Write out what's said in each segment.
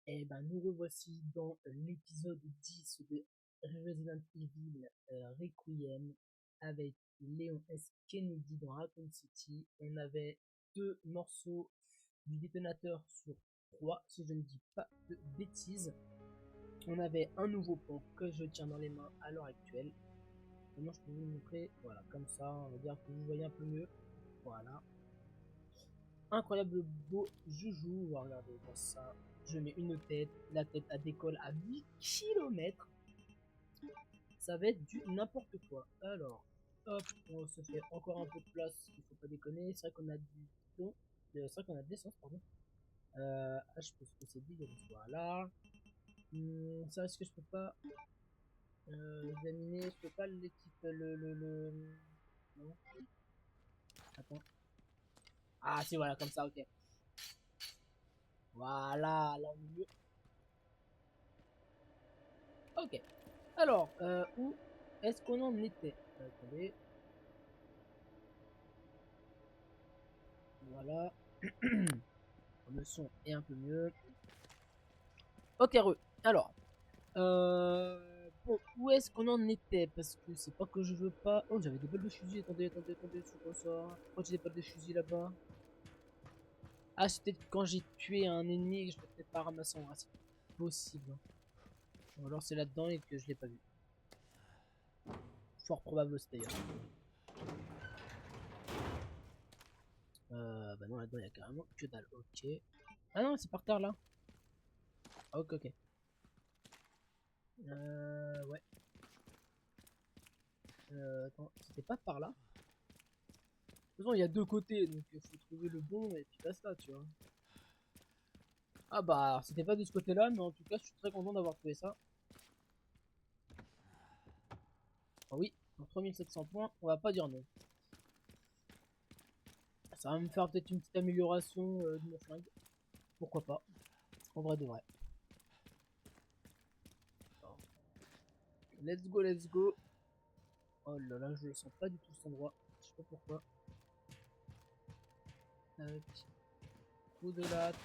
Et ben nous revoici dans l'épisode 10 de Resident Evil Requiem avec Léon S. Kennedy dans Raccoon City. On avait 2 morceaux du détonateur sur 3, si je ne dis pas de bêtises. On avait un nouveau pont que je tiens dans les mains à l'heure actuelle. Maintenant je peux vous le montrer, voilà, comme ça, on va dire que vous voyez un peu mieux. Voilà. Incroyable beau joujou, regardez moi ça. Je mets une tête, la tête à décolle à 8 km. Ça va être du n'importe quoi. Alors, hop, on se fait encore un peu de place, il faut pas déconner. C'est vrai qu'on a du plomb, c'est vrai qu'on a de l'essence, pardon. Je pense que c'est dit, voilà. Ça, est-ce que je peux pas examiner, je peux pas l'équipe, non, attends. Ah, si, voilà, comme ça, ok. Voilà, là, au milieu. Ok. Alors, où est-ce qu'on en était? Attendez. Voilà. Le son est un peu mieux. Ok, alors, bon, où est-ce qu'on en était? Parce que c'est pas que je veux pas. Oh, j'avais des balles de fusil. Attendez, c'est quoi ça? Pourquoi j'ai des balles de fusil là-bas? Ah, c'est peut-être quand j'ai tué un ennemi que je l'ai peut-être pas ramassé en vrai. C'est possible, hein. Ou alors c'est là-dedans et que je l'ai pas vu. Fort probable aussi d'ailleurs. Bah non, là-dedans il y a carrément que dalle. Ok. Ah non, c'est par terre là. Ok, ok. Ouais. Attends, c'était pas par là? De toute façon, il y a deux côtés, donc il faut trouver le bon et puis basta, tu vois. Ah bah, c'était pas de ce côté-là, mais en tout cas, je suis très content d'avoir trouvé ça. Ah oui, pour 3700 points, on va pas dire non. Ça va me faire peut-être une petite amélioration de mon flingue. Pourquoi pas, en vrai de vrai. Alors, let's go, let's go. Oh là là, je le sens pas du tout cet endroit. Je sais pas pourquoi. Tac. Coup de latte.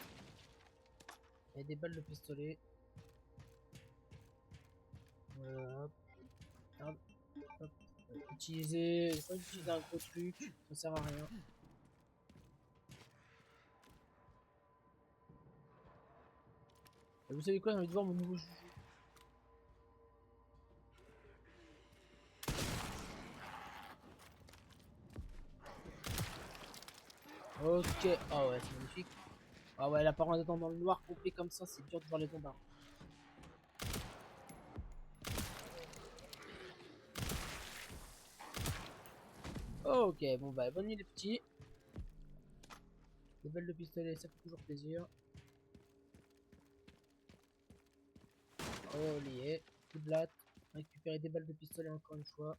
Il y a des balles de pistolet. Hop. Hop. Hop. Utiliser. Faut utiliser un gros truc. Ça sert à rien. Et vous savez quoi, j'ai envie de voir mon nouveau jeu. Ok. Ah ouais, c'est magnifique. Ah ouais, la parole d'être dans le noir complet comme ça, c'est dur de voir les bombards. Ok, bon bah, bonne nuit les petits. Des balles de pistolet, ça fait toujours plaisir. Oh, lié. Coup de latte. Récupérer des balles de pistolet encore une fois.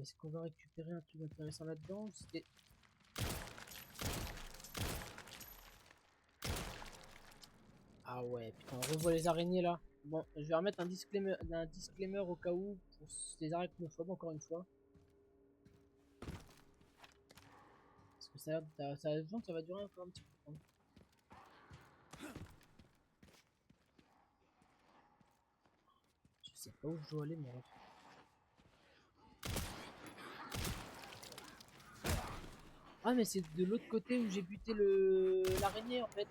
Est-ce qu'on va récupérer un truc intéressant là-dedans? C'était... Ah ouais, putain, on revoit les araignées là. Bon, je vais remettre un disclaimer au cas où pour les arachnophobes encore une fois. Parce que ça va durer encore un petit peu de temps. Je sais pas où je dois aller, mon ref. Ah, mais c'est de l'autre côté où j'ai buté l'araignée en fait.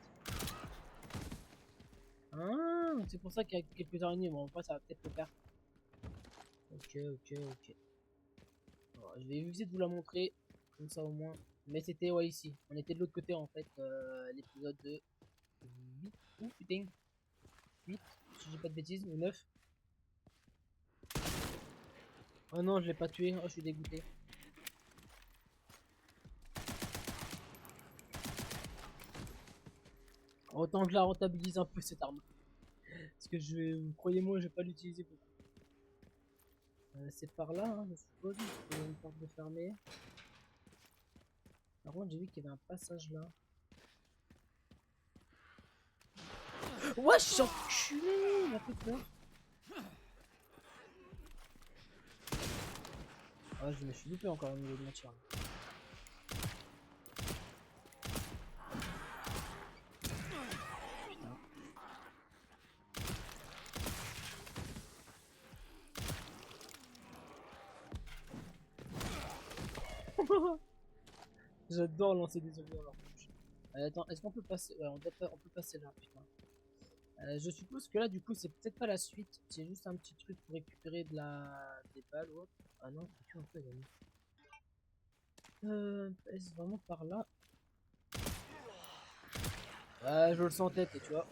Ah, c'est pour ça qu'il y a quelques araignées. Bon, après, ça va peut-être le faire. Ok. Alors, je vais éviter de vous la montrer. Comme ça au moins. Mais c'était, ouais, ici. On était de l'autre côté en fait. L'épisode de 8. Ouh, putain. 8, si j'ai pas de bêtises. Ou 9. Oh non, je l'ai pas tué. Oh, je suis dégoûté. Autant que je la rentabilise un peu cette arme. Parce que croyez-moi, je vais pas l'utiliser beaucoup. C'est par là, hein, je suppose. Il y a une porte de fermée. Par contre, j'ai vu qu'il y avait un passage là. Wesh, enculé, il m'a fait peur. Ah, je me suis loupé encore au niveau de mon tir. Putain. J'adore lancer des objets dans leur bouche. Attends, est-ce qu'on peut passer? Ouais, on peut passer là, putain. Je suppose que là, du coup, c'est peut-être pas la suite. C'est juste un petit truc pour récupérer des balles ou autre. Ah non, c'est un peu les amis. Est-ce vraiment par là? Ouais, je le sens en tête, tu vois.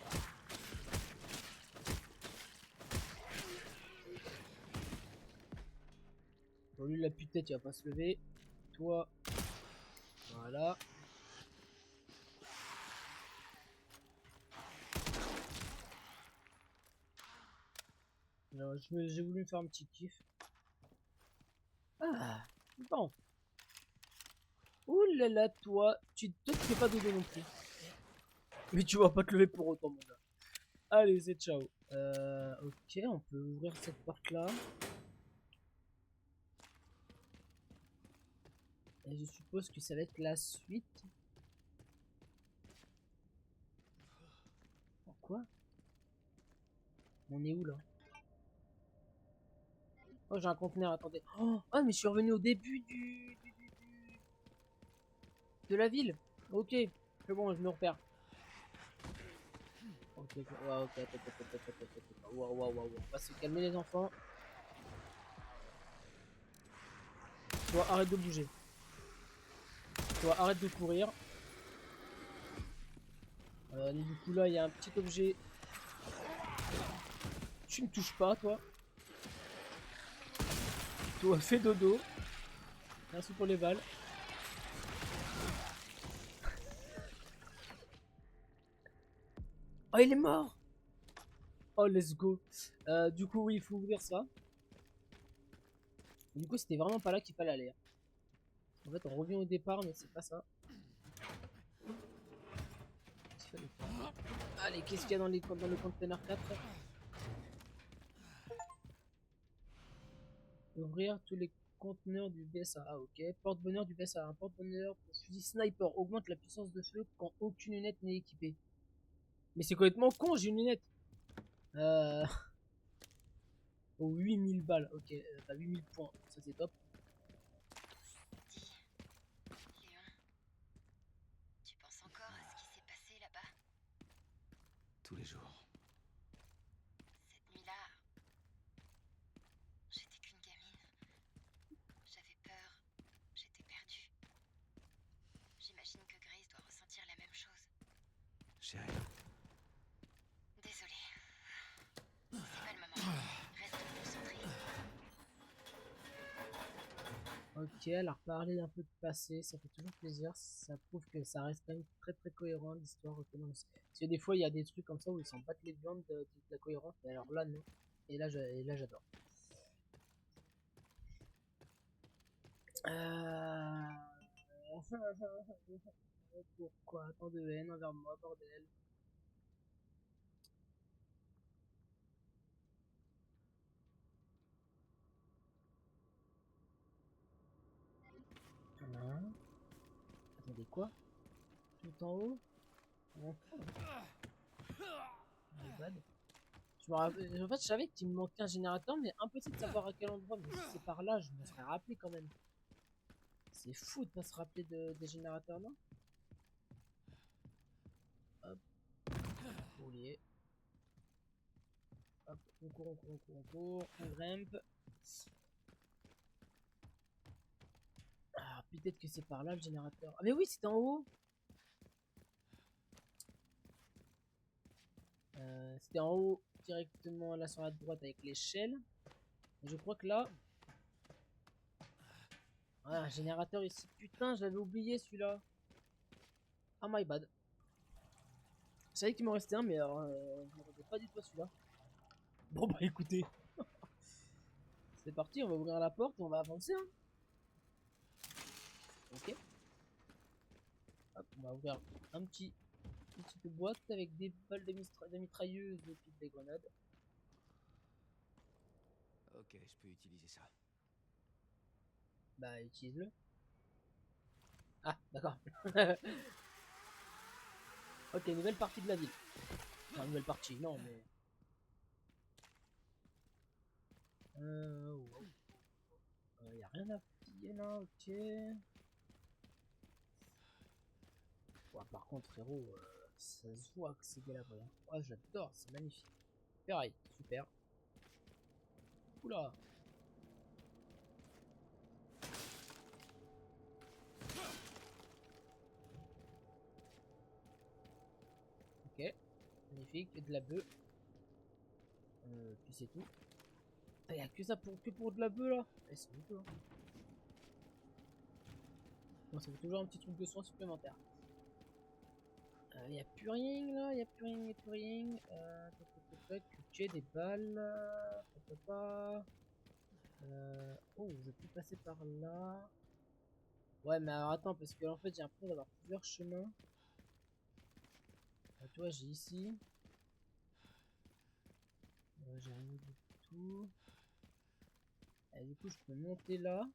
Bon, lui, la pute-tête, il va pas se lever. Toi, voilà. J'ai voulu me faire un petit kiff. Ah, bon. Ouh là là, toi, tu te fais pas dodo non plus. Mais tu vas pas te lever pour autant, mon gars. Allez, c'est ciao. Ok, on peut ouvrir cette porte-là. Et je suppose que ça va être la suite. Pourquoi? On est où, là? Oh, j'ai un conteneur, attendez. Oh, mais je suis revenu au début de la ville. Ok, c'est bon, je me repère. Ok, ouais, ok, attends. Wow. On va se calmer, les enfants. Toi, arrête de bouger. Toi, arrête de courir. Du coup, là, il y a un petit objet. Tu me touches pas, toi. Toi, fais dodo. Merci pour les balles. Oh, il est mort. Oh, let's go. Du coup, oui, il faut ouvrir ça. Du coup, c'était vraiment pas là qu'il fallait aller. En fait, on revient au départ, mais c'est pas ça. Allez, qu'est-ce qu'il y a dans le container 4? Ouvrir tous les conteneurs du BSA. Ah, ok. Porte-bonheur du BSA. Un porte-bonheur pour fusil sniper augmente la puissance de feu quand aucune lunette n'est équipée. Mais c'est complètement con, j'ai une lunette. Euh... Oh, 8000 balles. Ok, bah 8000 points. Ça, c'est top. Dis, Léon, tu penses encore à ce qui s'est passé là-bas? Tous les jours. Cette nuit-là, j'étais qu'une gamine. J'avais peur, j'étais perdue. J'imagine que Grace doit ressentir la même chose. Chérie. Désolée. C'est pas le moment. Reste concentrée. Ok, elle a reparlé un peu de passé, ça fait toujours plaisir, ça prouve que ça reste quand même très très cohérent l'histoire. Parce que des fois il y a des trucs comme ça où ils s'en battent les viandes de la cohérence, mais alors là non. Et là j'adore. Euh... Pourquoi tant de haine envers moi, bordel? Hein. Attendez, quoi? Tout en haut? Enfin, my bad. En fait, je savais qu'il me manquait un générateur, mais impossible de savoir à quel endroit. Mais si c'est par là, je me serais rappelé quand même. C'est fou de pas se rappeler des générateurs là. Hop, roulier. Hop, on court, on grimpe. Ah, peut-être que c'est par là le générateur. Ah, mais oui, c'était en haut. C'était en haut, directement là sur la droite avec l'échelle. Et je crois que là. Ah, un générateur ici. Putain, je l'avais oublié celui-là. Ah, my bad. Je savais qu'il m'en restait un, mais alors, je m'attendais pas du tout à celui-là. Bon, bah écoutez, c'est parti, on va ouvrir la porte et on va avancer. Hein. Ok. Hop, on va ouvrir une petite boîte avec des balles de mitrailleuse et puis des grenades. Ok, je peux utiliser ça. Bah, utilise-le. Ah, d'accord. Ok, nouvelle partie de la ville. Enfin, nouvelle partie, non, mais... Wow. Y a rien à piller là, ok. Ouais, par contre, frérot, ça se voit que c'est délabré. Hein. Oh, j'adore, c'est magnifique. Pareil, super. Oula. Ok, magnifique, et de la bœuf. Puis c'est tout. Ah, y a que ça que pour de la bœuf là. Eh, c'est beaucoup, hein. Bon, ça fait toujours un petit truc de soin supplémentaire. Y a plus rien là, y a plus rien, y a plus rien. Ok, des balles. Papa. Oh, je peux passer par là. Ouais, mais alors attends, parce que en fait, j'ai l'impression d'avoir plusieurs chemins. Tu vois, j'ai ici. J'ai rien du tout. Et du coup, je peux monter là.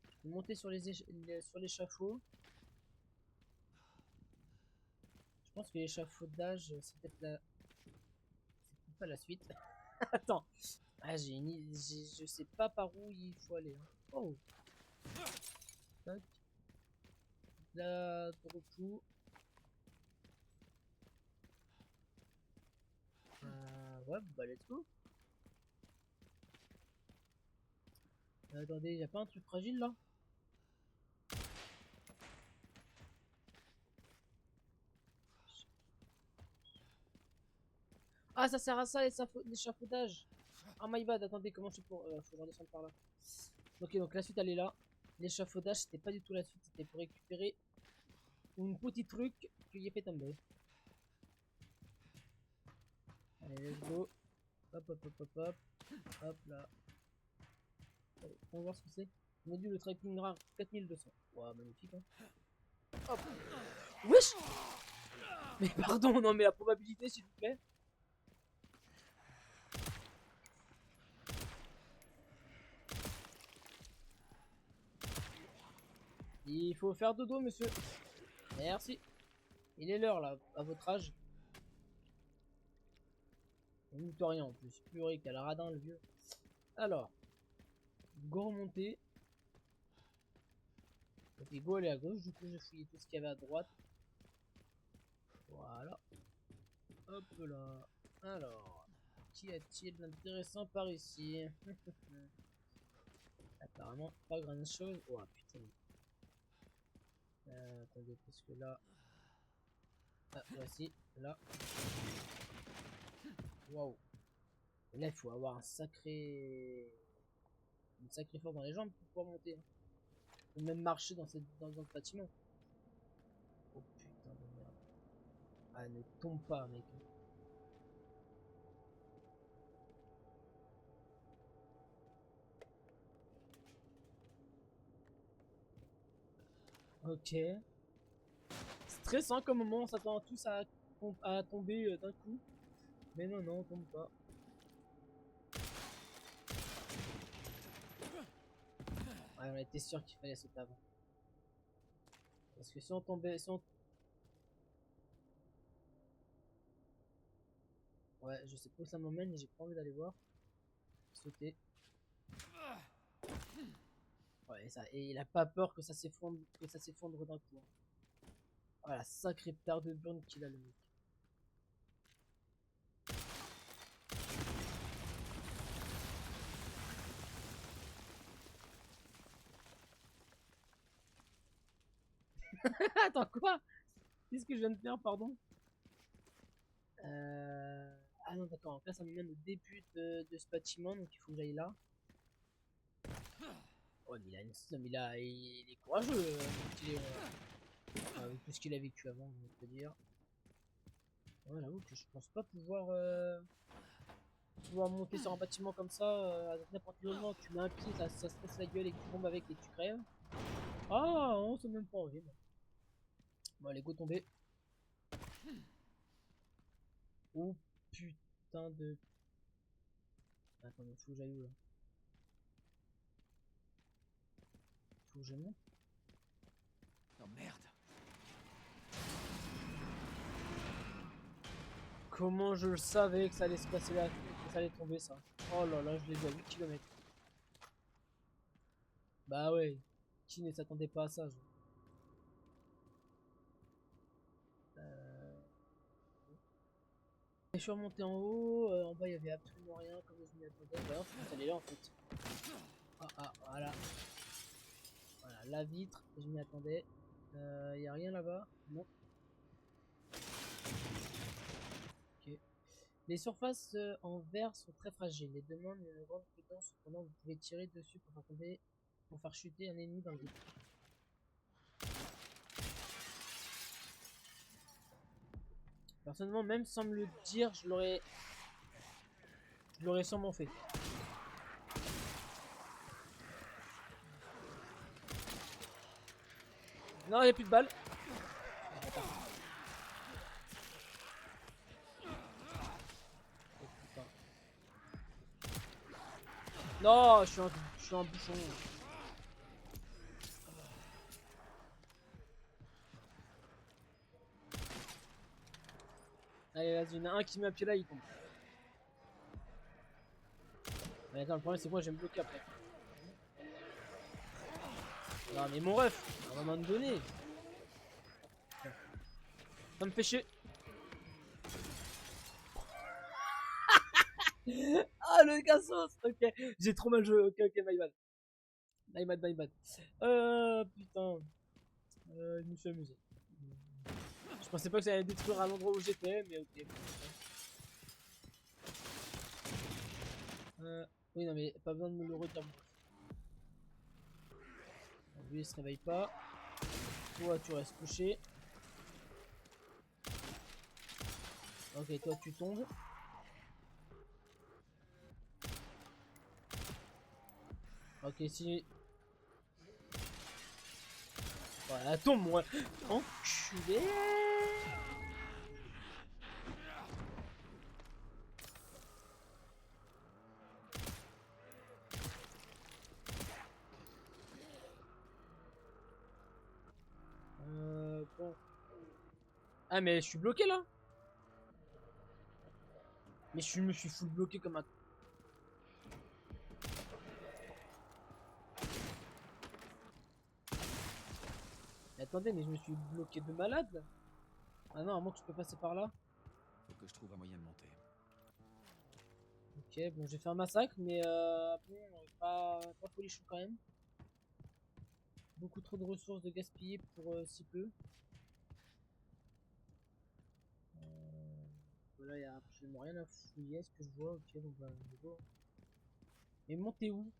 Je peux monter sur sur l'échafaud. Je pense que l'échafaudage, c'est peut-être la... C'est peut-être pas la suite. Attends. Ah, je sais pas par où il faut aller. Hein. Oh. Tac. Là, coup. Ouais, bah let's go. Attendez, y a pas un truc fragile là? Ah, ça sert à ça, l'échafaudage. Ah, my bad, attendez, comment je fais pour... faut que je redescende par là. Ok, donc la suite, elle est là. L'échafaudage, c'était pas du tout la suite, c'était pour récupérer un petit truc que j'ai fait tomber. Allez, let's go. Hop, hop, hop, hop, hop. Hop là. Allez, on va voir ce que c'est. Module de tracking rare 4200. Wow, magnifique, hein. Hop. Wesh. Mais pardon, non, mais la probabilité, s'il vous plaît. Il faut faire dodo, monsieur. Merci. Il est l'heure, là, à votre âge. On ne peut rien en plus. Purée, quel radin, le vieux. Alors, go remonter. Ok, go aller à gauche. Du coup, j'ai fouillé tout ce qu'il y avait à droite. Voilà. Hop là. Alors, qu'y a-t-il d'intéressant par ici? Apparemment, pas grand chose. Oh putain. Attendez, parce que là. Ah, voici. Là. Waouh. Et là, il faut avoir une sacrée force dans les jambes pour pouvoir monter. Hein. Ou même marcher dans ce bâtiment. Oh putain de merde. Ah, ne tombe pas, mec. Ok. Stressant comme moment, on s'attend tous à tomber d'un coup. Mais non, non, on tombe pas. Ouais, on était sûr qu'il fallait sauter avant. Parce que si on tombait, si on... Ouais, je sais pas où ça m'emmène et j'ai pas envie d'aller voir. Sauter. Ouais, et il a pas peur que ça s'effondre d'un coup. Hein. Voilà, sacré paire de burn qu'il a le mec. Attends, quoi? Qu'est-ce que je viens de faire, pardon? Ah non, d'accord. Là, ça me mène au début de ce bâtiment, donc il faut que j'aille là. Ouais, mais il a il est courageux, avec tout ce qu'il a vécu avant, on peut dire. Ouais, j'avoue que je pense pas pouvoir monter sur un bâtiment comme ça, à n'importe quel moment. Tu mets un pied, ça se casse la gueule et que tu tombes avec et que tu crèves. Ah, on s'est même pas envie. Bon, allez, go tomber. Oh putain de. Attends, il faut que j'aille où là? où je monte. Oh merde. Comment je le savais que ça allait se passer là, que ça allait tomber ça. Oh là là, je l'ai vu à 8 km. Bah ouais, qui ne s'attendait pas à ça, genre. Je suis remonté en haut, en bas il y avait absolument rien comme je m'y attendais. Bah non, elle est là en fait. Ah, voilà. Voilà, la vitre, je m'y attendais. Y a rien là-bas? Non. Ok. Les surfaces en verre sont très fragiles et demandent une grande prudence. Cependant, vous pouvez tirer dessus pour faire chuter un ennemi dans le vide. Personnellement, même sans me le dire, je l'aurais sûrement fait. Non, il n'y a plus de balles. Oh, putain. Non, je suis un bouchon. Allez, vas-y, il y en a un qui met un pied là, il tombe. Mais attends, le problème c'est que moi je vais me bloquer après. Non mais mon ref, à un moment donné. Ça me fait chier. Ah le cassos. Ok, j'ai trop mal joué. Ok, my bad. My bad. Putain. Je me suis amusé. Je pensais pas que ça allait détruire à l'endroit où j'étais, mais ok. Oui, non, mais pas besoin de me le redire. Lui, il se réveille pas. Toi, tu restes couché. Ok, toi, tu tombes. Ok, si. Voilà, tombe, moi. Enculé. Bon. Ah, mais je suis bloqué là. Mais je me suis full bloqué comme un. Mais attendez, mais je me suis bloqué de malade. Ah non, à moins que je peux passer par là. Faut que je trouve un moyen de monter. Ok, bon, j'ai fait un massacre, mais bon, pas folichon quand même. Beaucoup trop de ressources de gaspiller pour si peu. Voilà, il y a absolument rien à fouiller. Est-ce que je vois? Ok, donc bah, je vois. Mais montez où?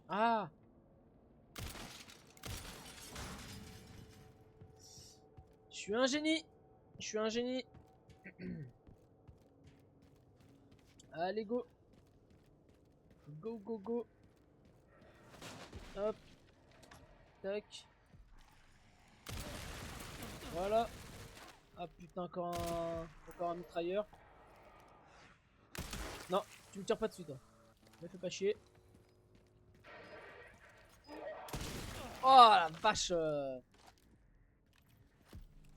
Ah! Je suis un génie! Je suis un génie! Allez, go! Go, go, go! Hop! Tac! Voilà! Ah putain, encore un mitrailleur. Non, tu me tires pas dessus, toi. Me fais pas chier. Oh la vache!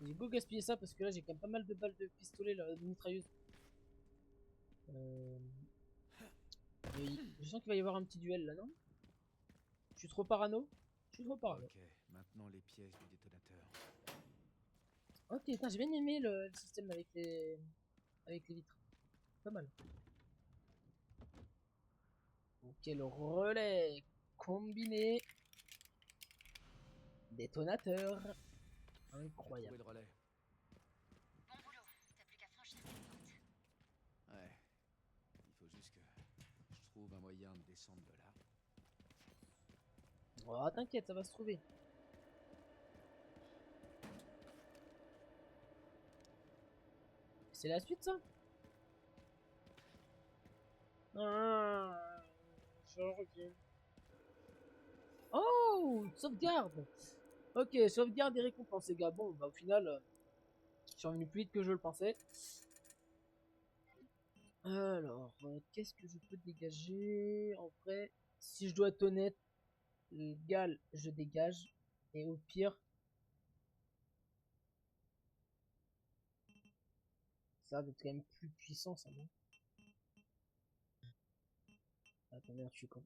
J'ai beau gaspiller ça parce que là j'ai quand même pas mal de balles de pistolet, là, de mitrailleuse. Euh... Je sens qu'il va y avoir un petit duel là, non? Je suis trop parano? Je suis trop parano. Ok, maintenant les pièces du détonateur. Ok, putain, j'ai bien aimé le système avec les vitres. Pas mal. Ok, le relais combiné. Détonateur. J'ai trouvé Incroyable. le relais. Bon boulot, t'as plus qu'à franchir cette porte. Ouais. Il faut juste que je trouve un moyen de descendre de là. Oh, t'inquiète, ça va se trouver. C'est la suite, ça? Ah, je reviens. Oh, sauvegarde. Ok, sauvegarde et récompense, les gars. Bon, bah au final, je suis revenu plus vite que je le pensais. Alors, qu'est-ce que je peux dégager? En vrai, si je dois être honnête, Gal, je dégage. Et au pire, ça va être quand même plus puissant, ça, non? Attends, merde, je suis con.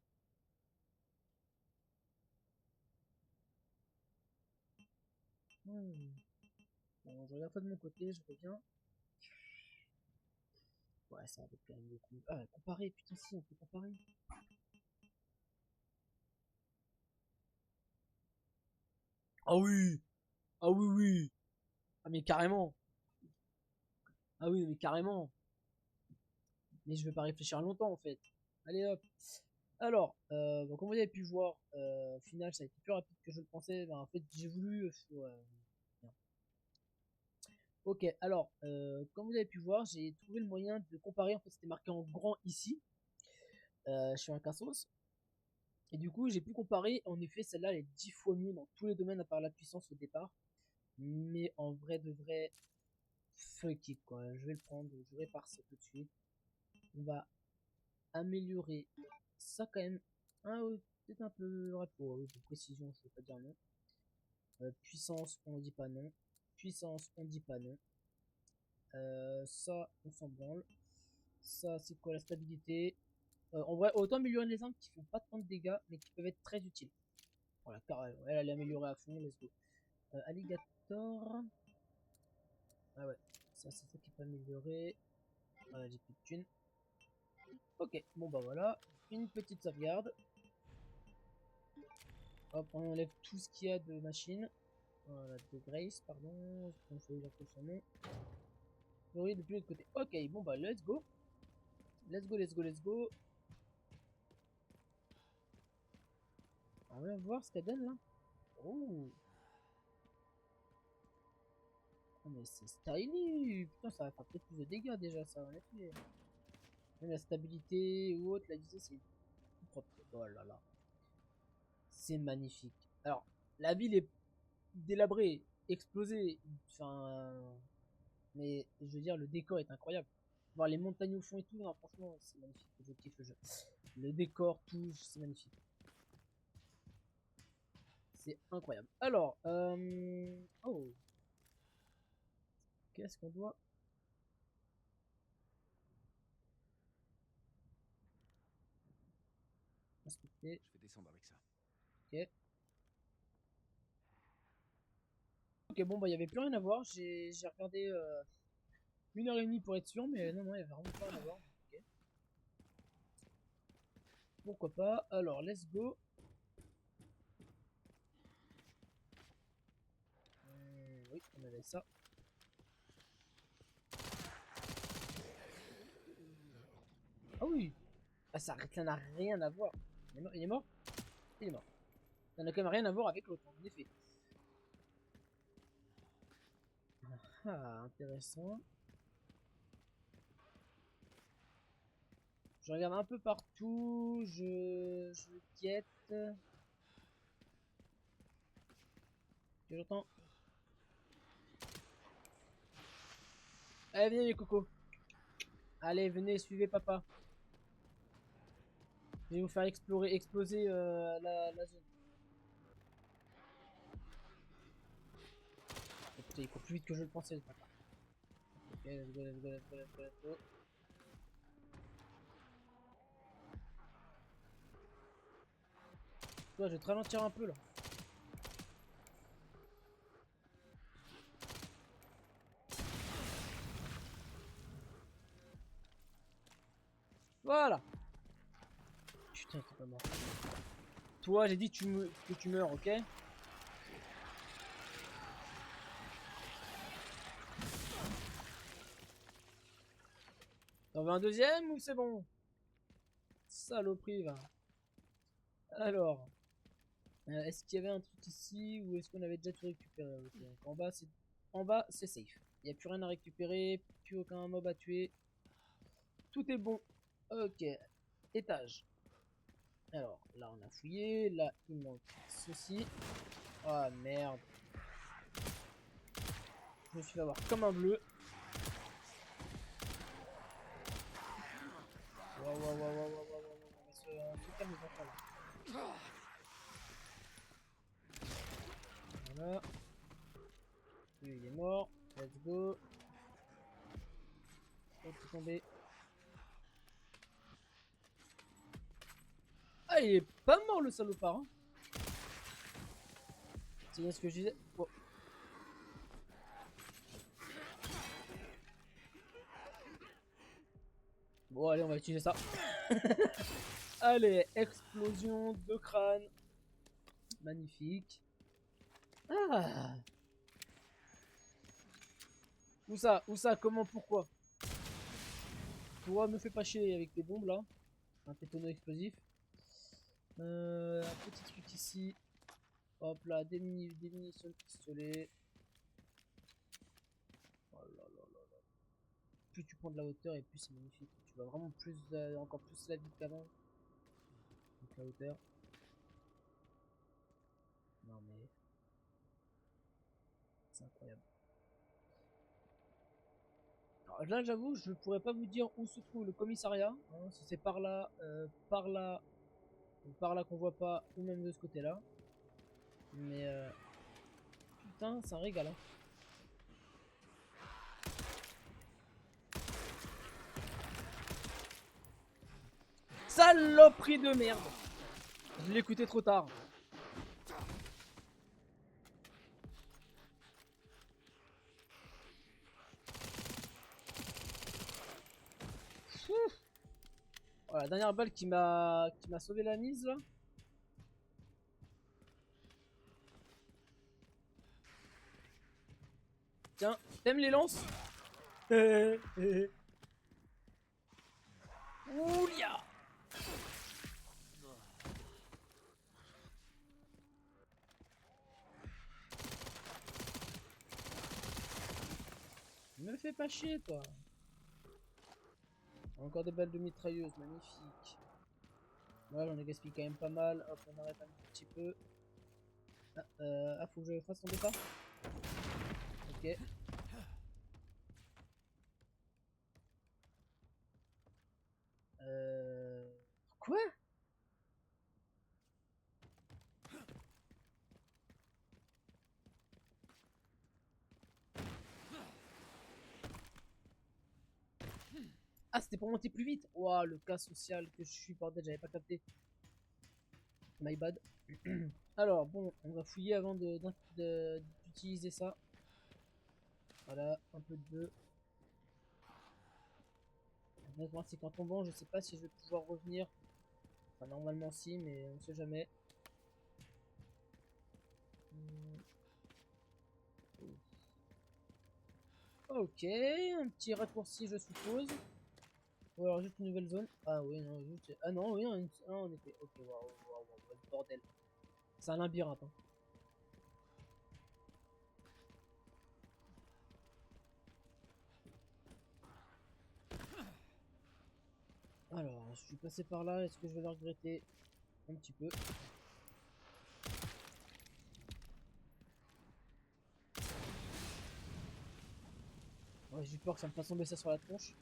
Bon, je regarde ça de mon côté, je reviens. Ouais, ça va être quand même beaucoup. Ah, comparer, putain, si, on peut comparer. Ah oui! Ah oui, oui! Ah, mais carrément! Ah oui, mais carrément! Mais je vais pas réfléchir longtemps, en fait. Allez, hop! Alors, bon, comme vous avez pu voir, au final, ça a été plus rapide que je le pensais. Ben, en fait, j'ai voulu. Bien. Ok, alors, comme vous avez pu voir, j'ai trouvé le moyen de comparer. En fait, c'était marqué en grand ici, sur un Cassos. Et du coup, j'ai pu comparer. En effet, celle-là, elle est 10 fois mieux dans tous les domaines à part la puissance au départ. Mais en vrai de vrai, fuck it, quoi. Je vais le prendre, je répare ça tout de suite. On va améliorer ça quand même. Ah, oui, peut-être un peu rapport, de précision, je vais pas dire non. Puissance, on dit pas non. Puissance, on dit pas non. Ça, on s'en branle. Ça, c'est quoi la stabilité? En vrai, autant améliorer les armes qui font pas tant de dégâts, mais qui peuvent être très utiles. Voilà, carrément. Elle est améliorée à fond, let's go. Alligator. Ah ouais, ça, c'est ça qui peut améliorer. Voilà, j'ai plus de thunes. Ok, bon bah voilà. Une petite sauvegarde. Hop, on enlève tout ce qu'il y a de machine. Voilà, de Grace, pardon. On faut dire son nom. Oui, depuis l'autre côté. Ok, bon bah let's go. Let's go, let's go, let's go. On va voir ce qu'elle donne là. Oh, oh mais c'est stylish. Putain, ça va faire peut-être plus de dégâts déjà, ça, en effet. Même la stabilité ou autre, la visée, c'est tout propre. Oh là là. C'est magnifique. Alors, la ville est délabrée, explosée. Enfin, mais je veux dire, le décor est incroyable. Voir les montagnes au fond et tout, non, franchement, c'est magnifique. Je kiffe le jeu. Le décor, tout, c'est magnifique. C'est incroyable. Alors, oh, qu'est-ce qu'on doit inspecter? Je vais descendre avec ça. Ok. Ok, bon, bah, il y avait plus rien à voir. J'ai regardé 1 heure et demie pour être sûr, mais non, non, il y avait vraiment plus rien à voir. Ok. Pourquoi pas? Alors, let's go. Oui, on avait ça. Ah oui! Ah, ça n'a rien à voir. Il est mort? Il est mort? Il est mort. Ça n'a quand même rien à voir avec l'autre, en effet. Ah, intéressant. Je regarde un peu partout, je guette. Que j'entends. Allez, venez les cocos. Allez, venez, suivez papa. Je vais vous faire exploser la zone. Oh, putain, il court plus vite que je le pensais, le papa. Ok, let's go, let's go, let's go, let's go, let's go. Toi, je vais te ralentir un peu là. Voilà. Putain, t'es pas mort. Toi, j'ai dit que tu meurs, ok? T'en veux un deuxième ou c'est bon? Saloperie, va. Alors, est-ce qu'il y avait un truc ici ou est-ce qu'on avait déjà tout récupéré? Ok, donc en bas, c'est safe. Il n'y a plus rien à récupérer, plus aucun mob à tuer. Tout est bon. Ok, étage. Alors, là, on a fouillé. Là, il manque ceci. Ah, merde. Je me suis fait avoir comme un bleu. Waouh, waouh, waouh, waouh, waouh, waouh, waouh, waouh. On se calme les enfants, là. Voilà. Lui, il est mort. Let's go. L'autre est tombé. Ah, il est pas mort le salopard. Hein. C'est bien ce que je disais. Oh. Bon, allez, on va utiliser ça. Allez, explosion de crâne. Magnifique. Ah. Où ça? Où ça? Comment? Pourquoi? Toi, me fais pas chier avec tes bombes là. Un pétonneau explosif. Un petit truc ici. Hop là, des munitions de pistolet. Oh là là là là. Plus tu prends de la hauteur et plus c'est magnifique. Tu vois vraiment plus, encore plus la vie qu'avant. Donc la hauteur. Non mais c'est incroyable. Alors là j'avoue, je pourrais pas vous dire où se trouve le commissariat. Hein, si c'est par là, ou par là qu'on voit pas, ou même de ce côté-là. Mais putain, ça régale. Hein. Saloperie de merde! Je l'ai écouté trop tard. Voilà, la dernière balle qui m'a sauvé la mise là. Tiens, t'aimes les lances? Oulia! Me fais pas chier toi. Encore des balles de mitrailleuse, magnifique. Ouais, j'en ai gaspillé quand même pas mal. Hop, on arrête un petit peu. Ah, faut que je fasse tomber ça. Ok. Quoi? Ah, c'était pour monter plus vite. Ouah, le cas social que je suis, bordel, j'avais pas capté. My bad. Alors, bon, on va fouiller avant d'utiliser ça. Voilà, un peu de bœuf. Honnêtement, c'est qu'en tombant, je sais pas si je vais pouvoir revenir. Enfin, normalement, si, mais on sait jamais. Ok, un petit raccourci, je suppose. Ou alors juste une nouvelle zone. Ah oui, non, juste. Ah non, oui, non, on était. Ok, waouh, waouh, waouh, bordel. C'est un labyrinthe. Hein. Alors, je suis passé par là, est-ce que je vais le regretter? Un petit peu. Ouais, j'ai peur que ça me fasse tomber ça sur la tronche.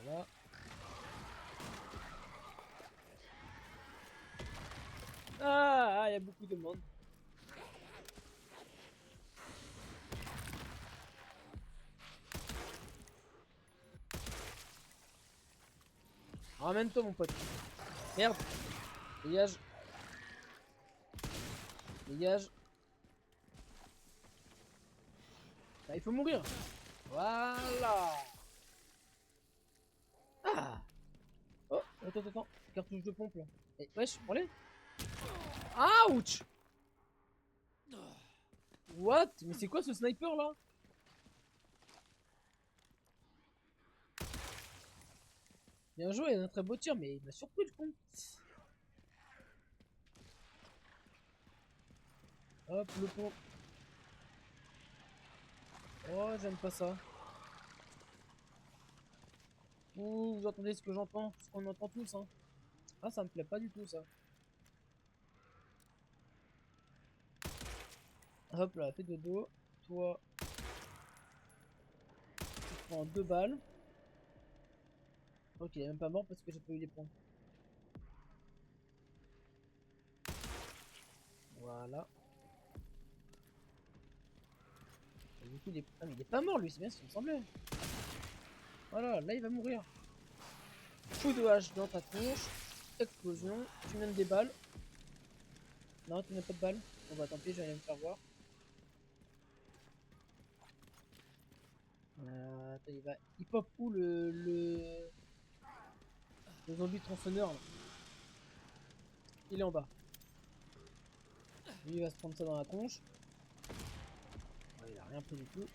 Voilà. Ah, il y a beaucoup de monde. Ramène-toi, mon pote. Merde. Dégage. Dégage. Ah, il faut mourir. Voilà. Ah. Oh, attends. Cartouche de pompe là. Eh, wesh, prends-les. Ouch. What? Mais c'est quoi ce sniper là? Bien joué, un très beau tir, mais il m'a surpris le con. Hop, le pont. Oh, j'aime pas ça. Ouh, vous entendez ce que j'entends? Ce qu'on entend tous, hein. Ah, ça me plaît pas du tout, ça. Hop là, fais dodo. Toi, tu prends 2 balles. Ok, il est même pas mort parce que j'ai pas eu les points. Voilà. Et du coup, ah, mais il est pas mort lui, c'est bien ce qu'il me semblait. Voilà, là il va mourir. Coup de hache dans ta tronche. Explosion. Tu mènes des balles. Non, tu n'as pas de balles. Bon bah tant pis, j'allais me faire voir. Attends, il pop où le zombie tronçonneur là. Il est en bas. Lui il va se prendre ça dans la tronche. Ouais, il a rien pris du tout.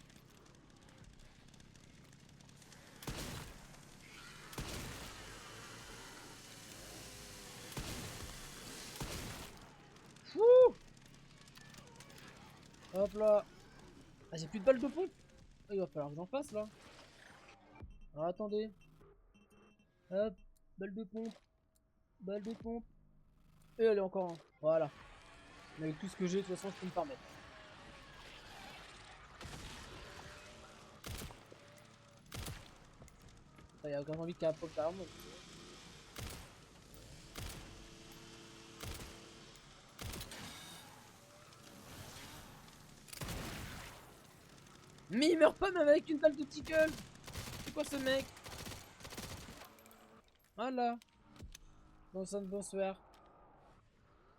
Fouh. Hop là. Ah, j'ai plus de balles de pompe. Ah, il va falloir que j'en fasse là. Alors attendez. Hop. Balle de pompe. Balle de pompe. Et elle est encore un. Voilà. Mais avec tout ce que j'ai, de toute façon, je peux me permettre. Il y a aucun envie qu'il y a un pop derrière moi. Mais il meurt pas même avec une balle de tickle. C'est quoi ce mec? Voilà. Bonsoir.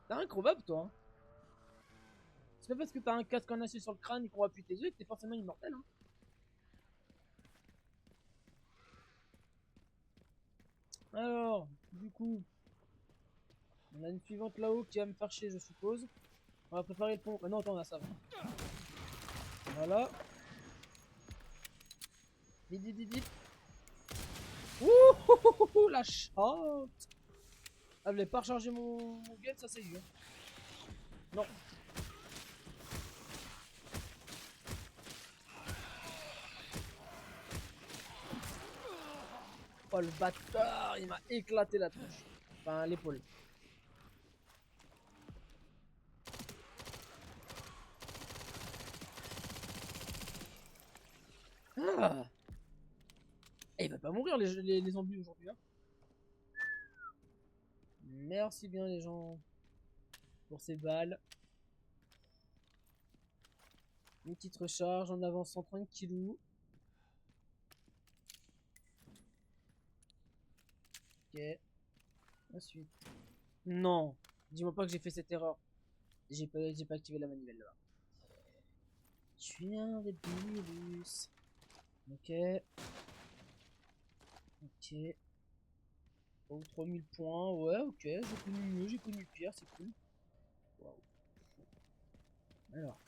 T'es incroyable toi. Hein. C'est pas parce que t'as un casque en acier sur le crâne et qu'on appuie tes yeux que t'es forcément immortel. Hein. Alors, du coup, on a une suivante là-haut qui va me faire chier, je suppose. On va préparer le pont. Ah non, attends, on a ça. Voilà. Vite, vite, vite, vite. Ouh, la shot. Ah, je voulais pas recharger mon gun, ça c'est dur. Non. Oh le bâtard, il m'a éclaté la tronche. Enfin, l'épaule. Ah. Et il va pas mourir les zombies aujourd'hui. Hein. Merci bien les gens pour ces balles. Une petite recharge, en avançant tranquillou. Ok. Ensuite. Non. Dis-moi pas que j'ai fait cette erreur. J'ai pas activé la manivelle là. Je suis un virus. Ok. Ok. Oh, 3000 points. Ouais, ok. J'ai connu mieux, j'ai connu pire, c'est cool. Waouh. Alors.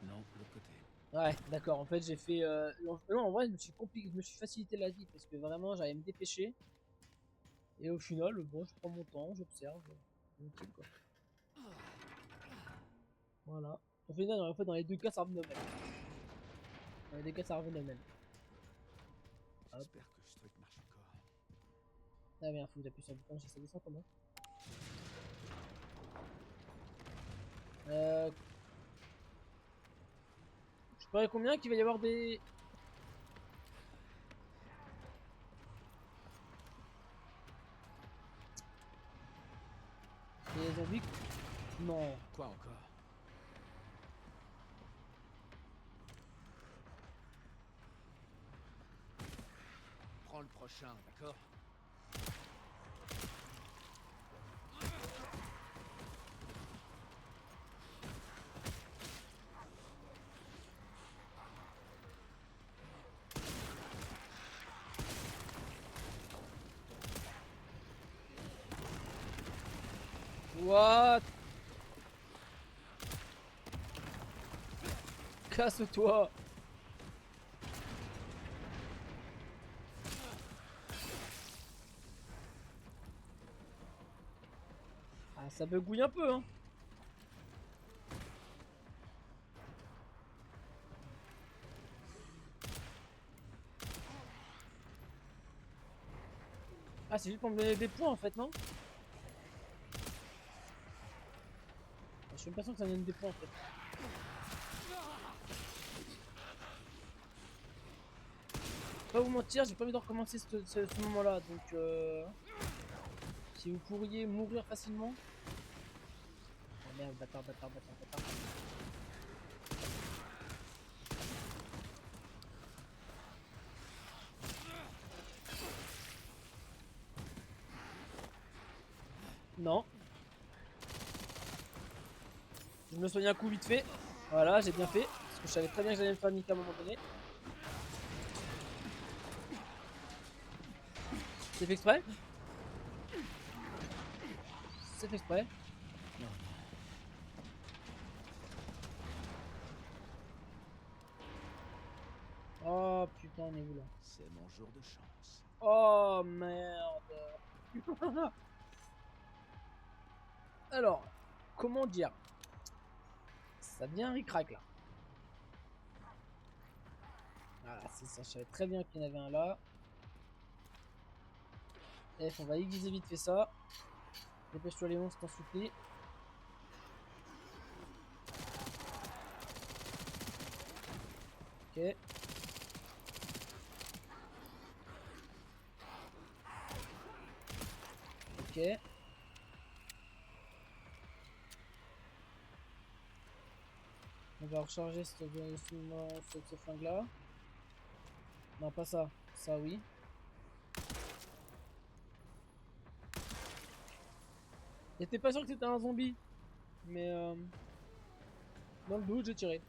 Non, l'autre côté. Ouais, d'accord. En fait, j'ai fait. Non, en vrai, je me suis compliqué, je me suis facilité la vie parce que vraiment, j'allais me dépêcher. Et au final, bon, je prends mon temps, j'observe. Tranquille, quoi. Voilà. Au final, en fait, dans les deux cas, ça revient au même. Dans les deux cas, ça revient au même. Hop. J'espère que ce truc marche encore. Ah merde, faut que j'appuie sur le bouton, ça descend comment? Je parie combien qu'il va y avoir des zombies? Non. Quoi encore? Prends le prochain, d'accord? What? Casse-toi! Ah, ça bugouille un peu, hein. Ah, c'est juste pour me donner des points en fait, non? Je suis même pas sûr que ça me donne des points en fait. Pas vous mentir, j'ai pas envie de recommencer ce moment-là, donc si vous pourriez mourir facilement. Oh merde, bâtard, bâtard, bâtard, bâtard. Non. Je me soigne un coup vite fait. Voilà, j'ai bien fait. Parce que je savais très bien que j'allais me faire niquer à un moment donné. C'est fait exprès? C'est fait exprès? Non. Oh putain, on est où là? C'est mon jour de chance. Oh merde. Alors, comment dire? Ça devient ric-rac là. Voilà, c'est ça, je savais très bien qu'il y en avait un là. F, on va aiguiser vite fait ça. Dépêche-toi Léon, je t'en supplie. Ok. Ok. On va recharger ce flingue là. Non, pas ça. Ça, oui. J'étais pas sûr que c'était un zombie. Mais dans le doute, j'ai tiré.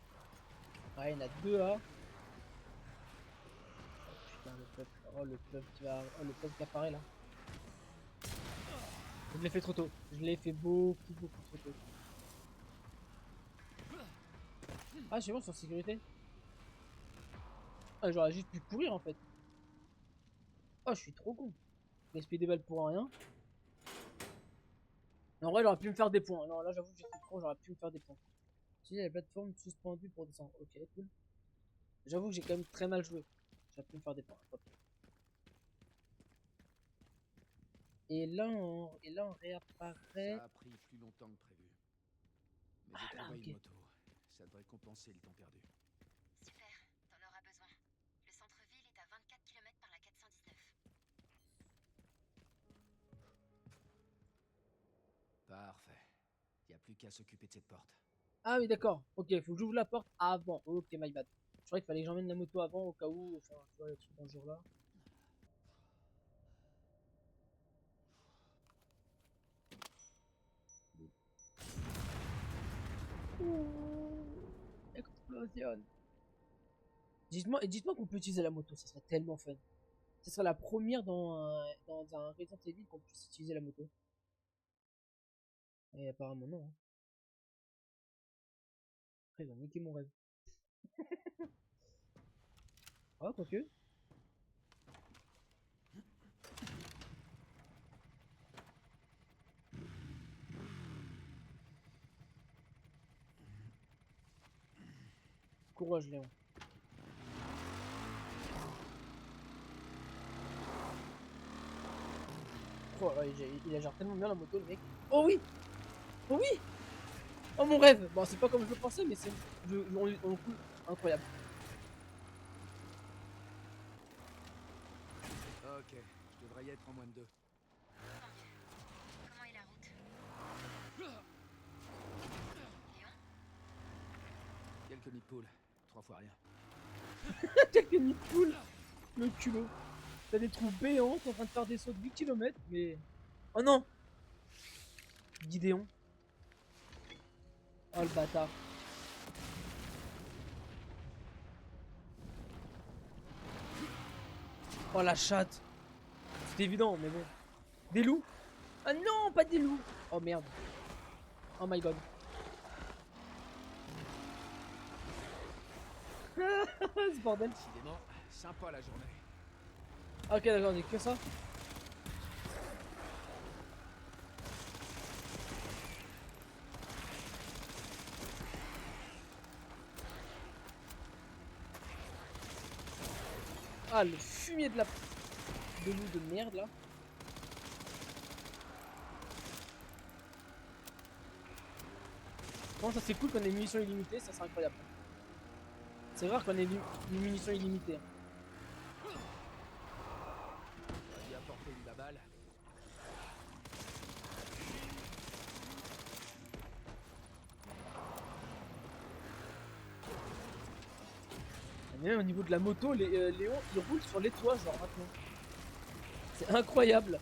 Ah, il y en a deux là. Oh, putain, le peuple. Oh, le peuple qui va. Oh, le peuple qui apparaît là. Je l'ai fait trop tôt. Je l'ai fait beaucoup, beaucoup trop tôt. Ah, c'est bon, sur sécurité. Ah, j'aurais juste pu courir en fait. Oh, je suis trop con. Gaspiller des balles pour rien. En vrai, j'aurais pu me faire des points. Non, là, j'avoue que j'ai fait con, j'aurais pu me faire des points. Si, la plateforme suspendue pour descendre. Ok, cool. J'avoue que j'ai quand même très mal joué. J'aurais pu me faire des points. Hop. Et là, on réapparaît. Ça a pris plus longtemps que prévu. Mais Ah j'ai là, trouvé ok. une moto. Ça devrait compenser le temps perdu. Super, t'en auras besoin. Le centre-ville est à 24 km par la 419. Parfait. Y a plus qu'à s'occuper de cette porte. Ah oui, d'accord. Ok, faut que j'ouvre la porte avant. Ok, my bad. Je croyais qu'il fallait que j'emmène la moto avant au cas où. Enfin, tu vois, les trucs dans ce jour-là. Ouh, explosion. Dites-moi qu'on peut utiliser la moto, ça serait tellement fun. Ce serait la première dans un Resident Evil qu'on puisse utiliser la moto. Et apparemment non, hein. Après, ils ont niqué mon rêve. Ah, quoique. Courage, Léon. Oh, il a gère tellement bien la moto, le mec. Oh oui! Oh oui! Oh mon rêve! Bon, c'est pas comme je le pensais, mais c'est. On coule. Incroyable. Ok, je devrais y être en moins de 2. Tant mieux. Comment est la route? Léon? Quelques nids de poule. 3 fois rien. Quelques nids de poule! Le culot. T'as des trous béants, t'es en train de faire des sauts de 8 km, mais. Oh non! Gideon. Oh le bâtard. Oh la chatte. C'est évident, mais bon. Des loups? Ah non, pas des loups! Oh merde. Oh my god. Ce bordel. Décidément, sympa la journée. Ok, d'accord, on est que ça. Ah, le fumier de loup de merde là. Bon, ça c'est cool qu'on ait une munitions illimitée, ça c'est incroyable. C'est rare qu'on ait une munition illimitée. eu la balle. Même au niveau de la moto, Léon il roule sur les toits genre maintenant. C'est incroyable.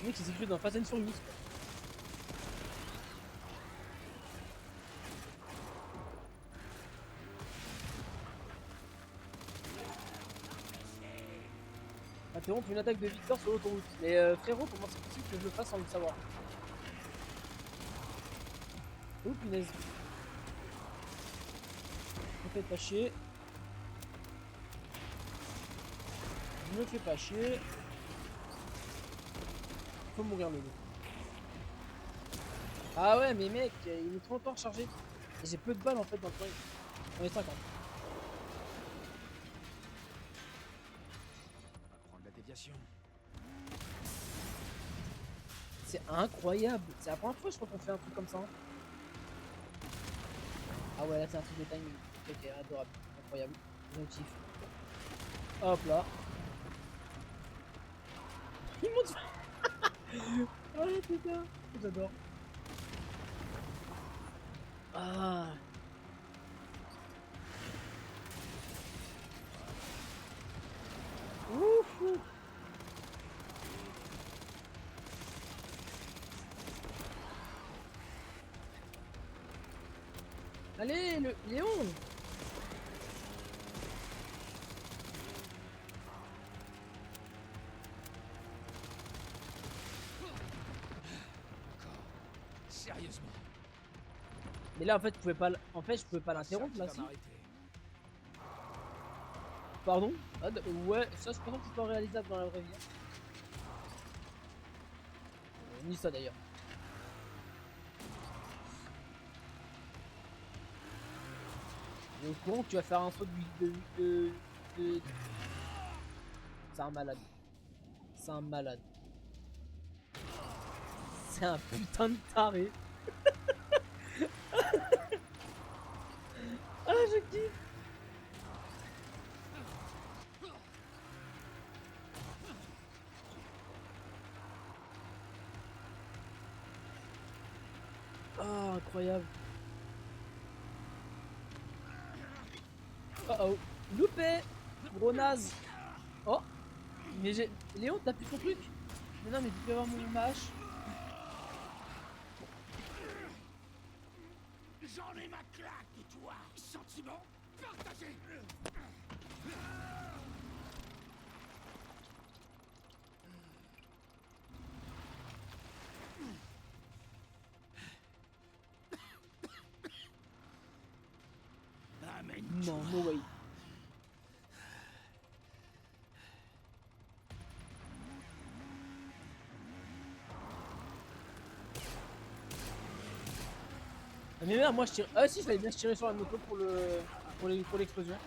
Le mec il s'est cru dans Fast and Furious quoi. Interrompre une attaque de Victor sur l'autoroute. Mais frérot, comment c'est possible que je le fasse sans le savoir? Oh punaise. Me fais pas chier. Je me fais pas chier. Faut mourir le loup. Ah ouais mais mec, il est trop longtemps rechargé. Et j'ai peu de balles en fait dans le point. On est 50. On va prendre la déviation. C'est incroyable. C'est la première fois je crois qu'on fait un truc comme ça. Ah ouais là c'est un truc de timing. Ok, adorable. Incroyable. Motif. Hop là. Il monte. Oh putain. J'adore. Ah. Ouf, ouf. Allez, le Léon. Encore. Sérieusement. Mais là en fait, je pouvais pas je pouvais pas Ça l'interrompre qui là va si. m'arrêter. Pardon. Ah, ouais, ça je pense que c'est pas réalisable dans la vraie vie. Ni ça d'ailleurs. Et au courant que tu vas faire un saut de... C'est un malade. C'est un malade. C'est un putain de taré. Ah, je kiffe. Oh, incroyable. Oh oh. Loupé. Gros naze. Oh. Mais j'ai... Léon, t'as plus ton truc? Mais non, mais tu peux avoir mon hache. J'en ai ma claque de toi. Sentiment partagé. Non, no way. Ah, mais merde, moi je tire. Ah si, je l'avais bien tiré sur la moto pour le pour l'explosion.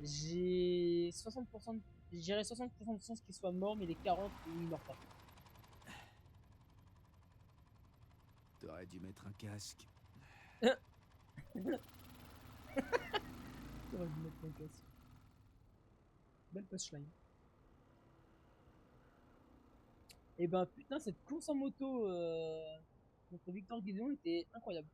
J'ai 60% de... Je dirais 60% de chance qu'il soit mort, mais les 40 il meurt pas. T'aurais dû mettre un casque. J'aurais dû mettre mon casque. Belle punchline. Et ben putain, cette course en moto contre Victor Gideon était incroyable.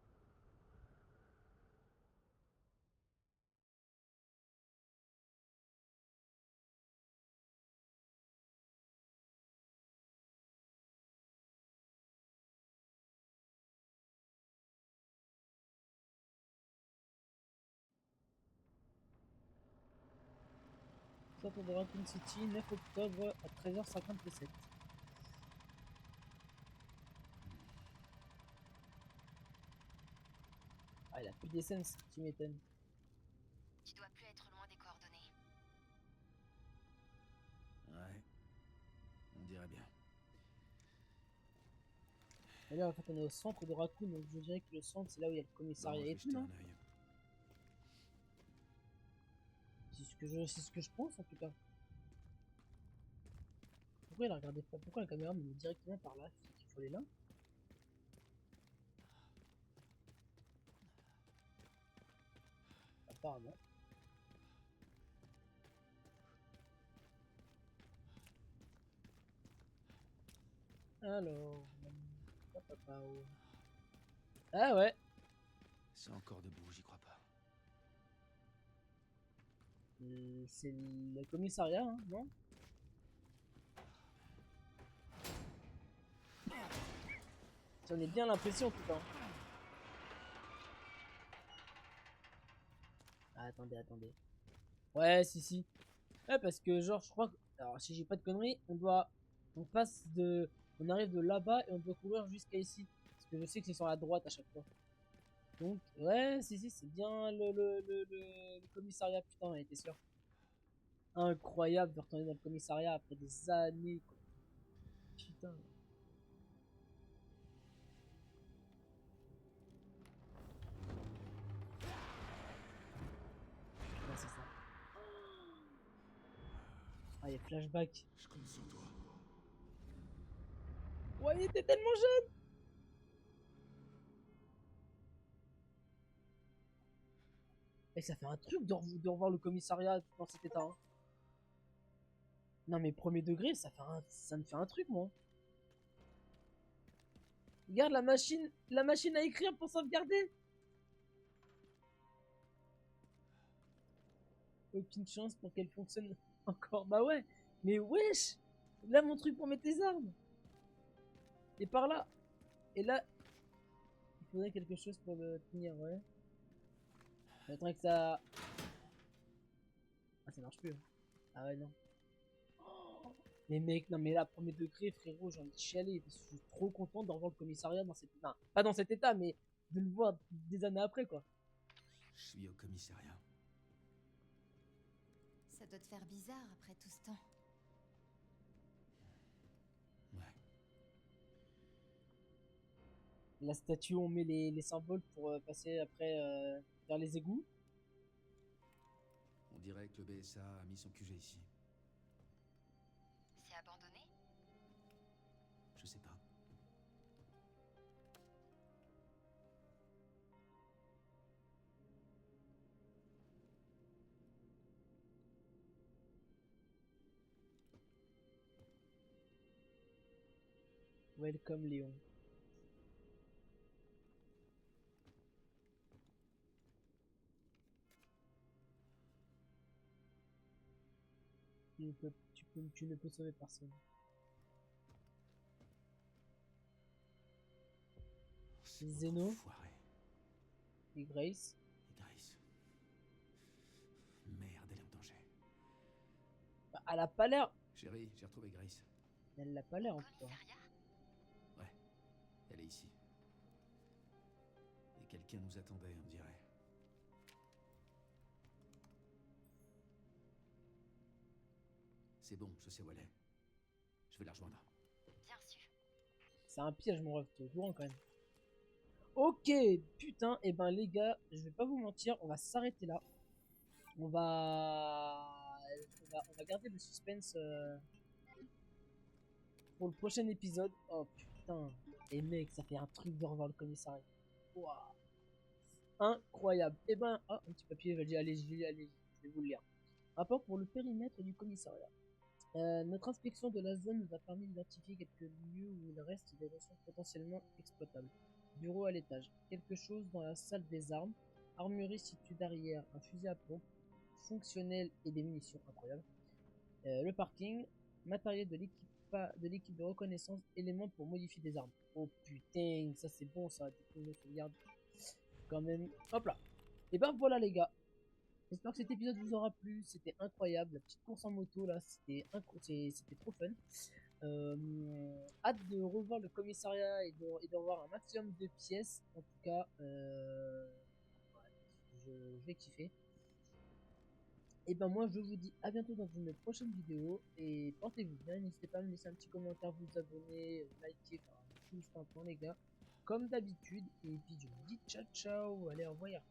Centre de Raccoon City, 9 octobre à 13h57. Ah, il a plus d'essence, tu m'étonnes. Tu dois plus être loin des coordonnées. Ouais. On dirait bien. Et là, en fait, on est au centre de Raccoon, donc je dirais que le centre, c'est là où il y a le commissariat et tout, non? C'est ce que je pense en tout cas. Pourquoi il a regardé pas? Pourquoi la caméra me met directement par là? Il faut aller là? apparemment. Alors... Ah ouais. C'est encore debout, j'y crois pas. C'est le commissariat, hein, non? J'en ai bien l'impression tout le temps. Ah, attendez. Ouais, si. Ouais, parce que genre, je crois que... Alors, si j'ai pas de conneries, on passe de... On arrive de là-bas et on doit courir jusqu'à ici. Parce que je sais que c'est sur la droite à chaque fois. Donc, ouais, si, c'est bien le commissariat, putain, on était sûr. Incroyable de retourner dans le commissariat après des années, quoi. Putain. Ouais, c'est ça. Ah, il y a flashback. Je compte sur toi. Ouais, il était tellement jeune. Et ça fait un truc de revoir le commissariat dans cet état, hein. Non, mais premier degré, ça me fait un truc, moi. Regarde la machine à écrire pour sauvegarder. Aucune chance pour qu'elle fonctionne encore. Bah ouais, mais wesh. Là, mon truc pour mettre tes armes. Et par là. Et là, il faudrait quelque chose pour le tenir, ouais. J'attends que ça... Ah, ça marche plus, hein. Ah ouais, non. Mais mec, non mais là, premier degré, frérot, j'ai envie de chialer. Parce que je suis trop content de revoir le commissariat dans cet état. Enfin, pas dans cet état, mais de le voir des années après, quoi. Je suis au commissariat. Ça doit te faire bizarre après tout ce temps. Ouais. La statue, on met les symboles pour passer après vers les égouts. On dirait que le BSA a mis son QG ici. C'est abandonné? Je sais pas. Welcome Léon. Tu ne peux sauver personne. C'est Zeno foiré. et Grace. Et Grace. Merde, elle est en danger. Bah, elle a pas l'air. Chérie, j'ai retrouvé Grace. Elle l'a pas l'air en tout cas. Commissariat? Ouais, elle est ici. Et quelqu'un nous attendait, on dirait. C'est bon, je sais où elle est. Je vais la rejoindre. Bien sûr. C'est un piège, mon rêve, t'es au courant quand même. Ok, putain, et ben les gars, je vais pas vous mentir, on va s'arrêter là. On va garder le suspense pour le prochain épisode. Oh putain, et mec, ça fait un truc de revoir le commissariat. Waouh, incroyable. Et ben, oh, un petit papier, allez, je vais vous le lire. Rapport pour le périmètre du commissariat. Notre inspection de la zone nous a permis d'identifier quelques lieux où il reste des ressources potentiellement exploitables. Bureau à l'étage. Quelque chose dans la salle des armes. Armurerie située derrière un fusil à pompe. Fonctionnel et des munitions incroyables. Le parking. Matériel de l'équipe de reconnaissance. Éléments pour modifier des armes. Oh putain, ça c'est bon ça. Du coup, je sauvegarde quand même. Hop là. Et ben voilà les gars. J'espère que cet épisode vous aura plu, c'était incroyable, la petite course en moto là, c'était trop fun. Hâte de revoir le commissariat et de revoir un maximum de pièces, en tout cas, ouais, je vais kiffer. Et ben moi je vous dis à bientôt dans une prochaine vidéo, et portez-vous bien, n'hésitez pas à me laisser un petit commentaire, vous abonner, liker, enfin tout ce temps les gars, comme d'habitude, et puis je vous dis ciao ciao, allez au revoir.